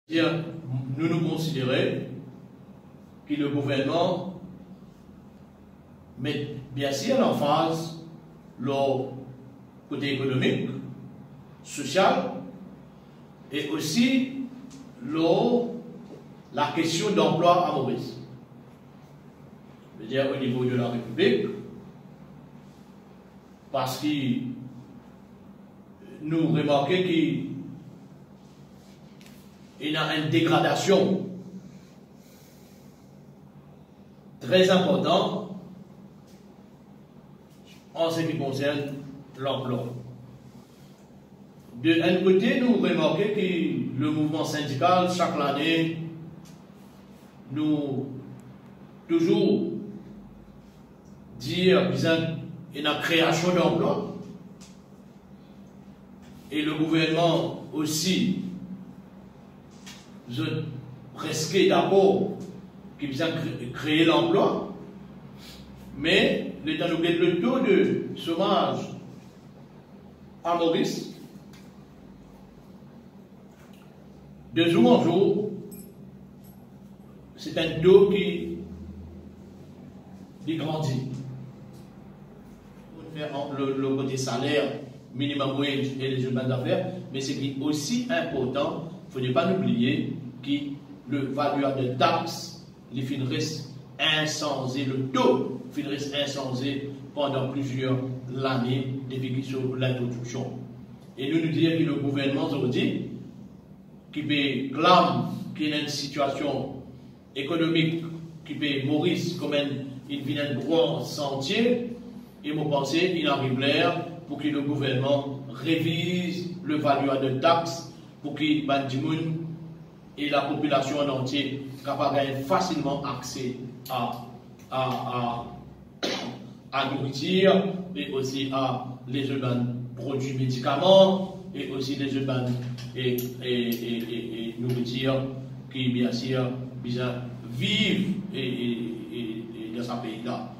Nous considérons que le gouvernement met bien sûr l'emphase le côté économique, social et aussi la question d'emploi à Maurice. C'est-à-dire au niveau de la République, parce que nous remarquons qu'il y a une dégradation très importante en ce qui concerne l'emploi. D'un côté, nous remarquons que le mouvement syndical, chaque année, nous toujours dire qu'il y a une création d'emplois et le gouvernement aussi presque d'accord qu'il vient créer l'emploi, mais le taux de chômage à Maurice, de jour en jour, c'est un taux qui grandit. On fait le côté salaire, minimum wage et les humains d'affaires, mais ce qui est aussi important, il ne faut pas oublier que le valueur de taxes, les finissent insensé, le taux finissent insensé pendant plusieurs années depuis l'introduction. Et nous disons que le gouvernement aujourd'hui, qui clame qu'il y a une situation économique qui peut Maurice comme un grand sentier, et je pense qu'il arrive l'air pour que le gouvernement révise le valueur de taxes pour que Bandimoun et la population en entier capable gagner facilement accès à nourriture et aussi à les produits médicaments et aussi les et nourriture qui bien sûr vivent dans ce pays-là.